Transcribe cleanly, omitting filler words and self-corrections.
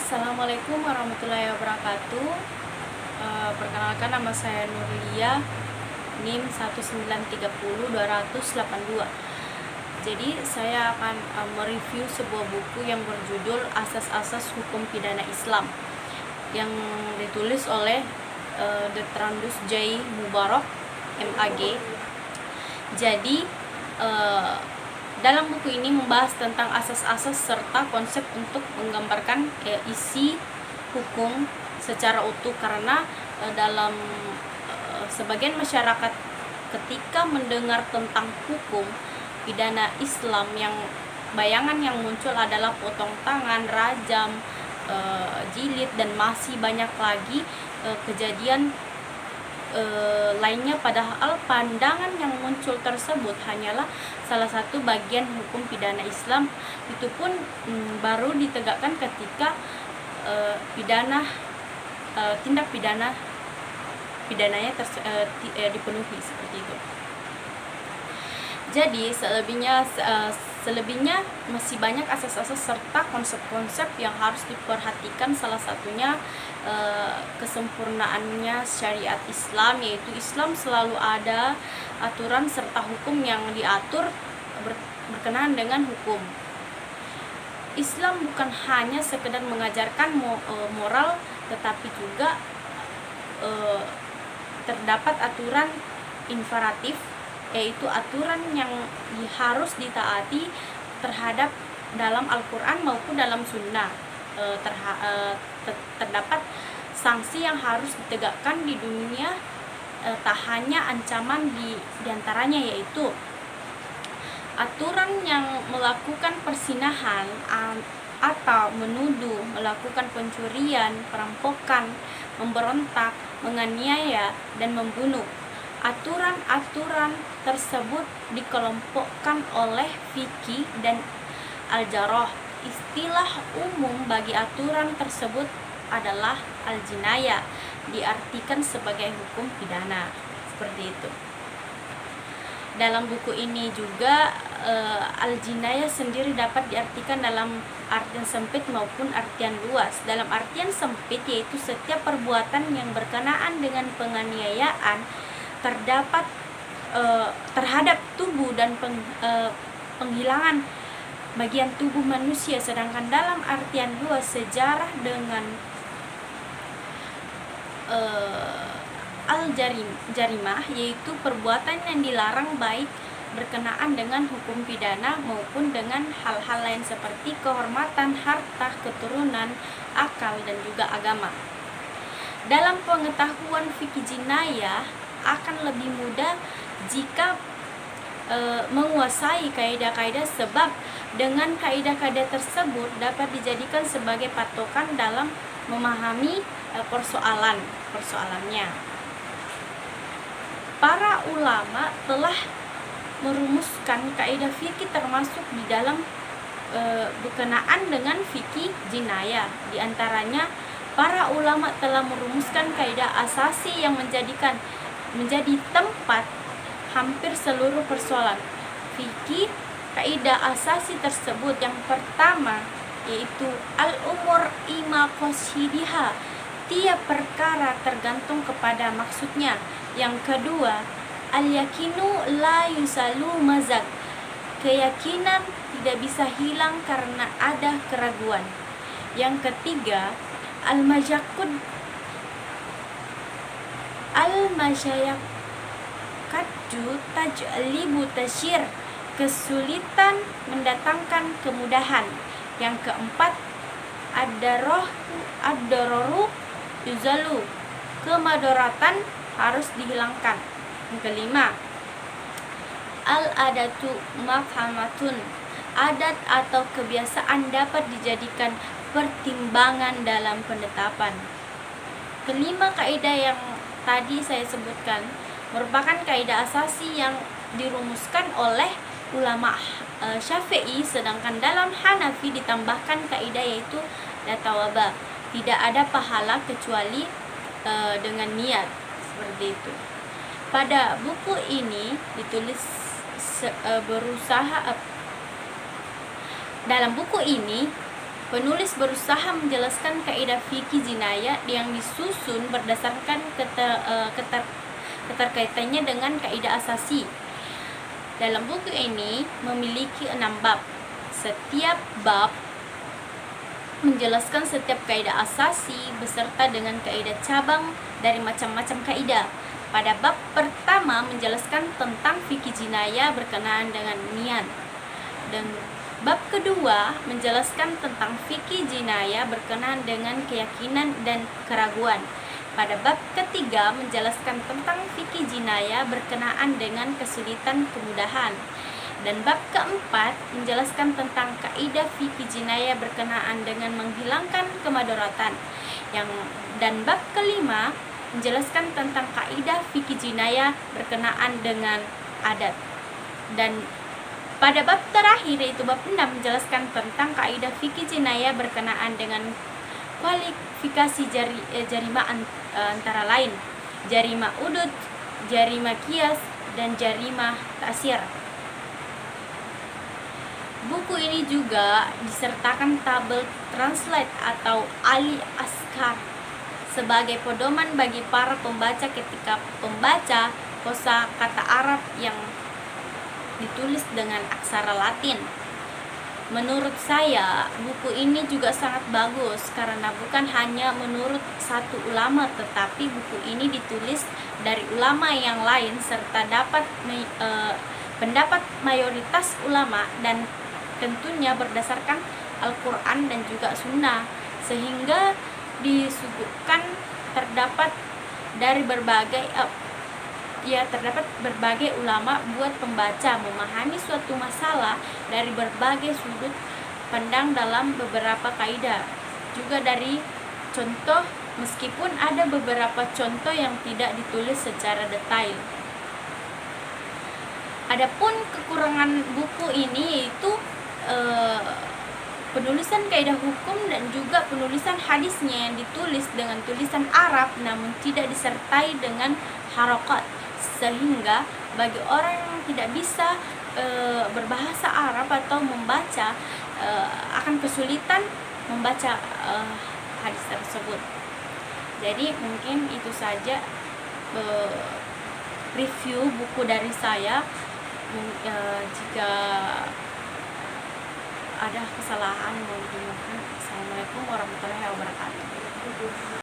Assalamualaikum warahmatullahi wabarakatuh. Perkenalkan, nama saya Nurlia, NIM 1930282. Jadi saya akan mereview sebuah buku yang berjudul Asas-Asas Hukum Pidana Islam yang ditulis oleh Detrandus J. Mubarak, MAG. Jadi dalam buku ini membahas tentang asas-asas serta konsep untuk menggambarkan isi hukum secara utuh, karena dalam sebagian masyarakat ketika mendengar tentang hukum pidana Islam, yang bayangan yang muncul adalah potong tangan, rajam, jilid, dan masih banyak lagi kejadian lainnya, padahal pandangan yang muncul tersebut hanyalah salah satu bagian hukum pidana Islam. Itu pun baru ditegakkan ketika tindak pidananya dipenuhi, seperti itu. Jadi selebihnya masih banyak asas-asas serta konsep-konsep yang harus diperhatikan. Salah satunya kesempurnaannya syariat Islam, yaitu Islam selalu ada aturan serta hukum yang diatur berkenaan dengan hukum. Islam bukan hanya sekedar mengajarkan moral, tetapi juga terdapat aturan imperatif, yaitu aturan yang harus ditaati terhadap dalam Al-Quran maupun dalam Sunnah. Terdapat sanksi yang harus ditegakkan di dunia, tak hanya ancaman diantaranya, yaitu aturan yang melakukan persinahan atau menuduh, melakukan pencurian, perampokan, memberontak, menganiaya, dan membunuh. Aturan-aturan tersebut dikelompokkan oleh fikih dan al-jarah. Istilah umum bagi aturan tersebut adalah al-jinayah, diartikan sebagai hukum pidana, seperti itu. Dalam buku ini juga al-jinayah sendiri dapat diartikan dalam artian sempit maupun artian luas. Dalam artian sempit, yaitu setiap perbuatan yang berkenaan dengan penganiayaan terhadap tubuh dan penghilangan bagian tubuh manusia. Sedangkan dalam artian luas, sejarah dengan al-jarimah, yaitu perbuatan yang dilarang baik berkenaan dengan hukum pidana maupun dengan hal-hal lain seperti kehormatan, harta, keturunan, akal, dan juga agama. Dalam pengetahuan fikih jinayah akan lebih mudah jika menguasai kaidah-kaidah, sebab dengan kaidah-kaidah tersebut dapat dijadikan sebagai patokan dalam memahami persoalannya. Para ulama telah merumuskan kaidah fikih termasuk di dalam berkenaan dengan fikih jinayah. Di antaranya, para ulama telah merumuskan kaidah asasi yang menjadi tempat hampir seluruh persoalan fikih. Kaidah asasi tersebut yang pertama yaitu al-umur ima qasidiha, tiap perkara tergantung kepada maksudnya. Yang kedua, al-yakinu la yusalu mazak, keyakinan tidak bisa hilang karena ada keraguan. Yang ketiga, al-masyaqud al-masyaqatu tajlibu tasyir, kesulitan mendatangkan kemudahan. Yang keempat, ad-dararu yuzalu, kemadaratan harus dihilangkan. Yang kelima, al-adatu mafhamatun, adat atau kebiasaan dapat dijadikan pertimbangan dalam penetapan. Kelima kaidah yang tadi saya sebutkan merupakan kaidah asasi yang dirumuskan oleh ulama Syafi'i, sedangkan dalam Hanafi ditambahkan kaidah yaitu la tawaba, tidak ada pahala kecuali dengan niat, seperti itu. Pada buku ini ditulis dalam buku ini Penulis berusaha menjelaskan kaidah fikih jinayah yang disusun berdasarkan keterkaitannya dengan kaidah asasi. Dalam buku ini memiliki 6 bab. Setiap bab menjelaskan setiap kaidah asasi beserta dengan kaidah cabang dari macam-macam kaidah. Pada bab pertama menjelaskan tentang fikih jinayah berkenaan dengan niat. Dan bab kedua menjelaskan tentang fikih jinayah berkenaan dengan keyakinan dan keraguan. Pada bab ketiga menjelaskan tentang fikih jinayah berkenaan dengan kesulitan kemudahan. Dan bab keempat menjelaskan tentang kaidah fikih jinayah berkenaan dengan menghilangkan kemadaratan. Dan bab kelima menjelaskan tentang kaidah fikih jinayah berkenaan dengan adat. Dan pada bab terakhir yaitu bab 6 menjelaskan tentang kaidah fikih jinayah berkenaan dengan kualifikasi jarima antara lain jarima udud, jarima kias, dan jarima ta'sir. Buku ini juga disertakan tabel translate atau Ali Askar sebagai pedoman bagi para pembaca ketika membaca kosa kata Arab yang ditulis dengan aksara Latin. Menurut saya, buku ini juga sangat bagus karena bukan hanya menurut satu ulama, tetapi buku ini ditulis dari ulama yang lain serta dapat pendapat mayoritas ulama dan tentunya berdasarkan Al-Quran dan juga Sunnah, sehingga disuguhkan terdapat berbagai ulama buat pembaca memahami suatu masalah dari berbagai sudut pandang dalam beberapa kaidah. Juga dari contoh, meskipun ada beberapa contoh yang tidak ditulis secara detail. Adapun kekurangan buku ini yaitu penulisan kaidah hukum dan juga penulisan hadisnya yang ditulis dengan tulisan Arab namun tidak disertai dengan harokat, sehingga bagi orang yang tidak bisa berbahasa Arab atau membaca akan kesulitan membaca hadis tersebut. Jadi mungkin itu saja review buku dari saya. Jika ada kesalahan mohon dimaafkan. Assalamualaikum warahmatullahi wabarakatuh.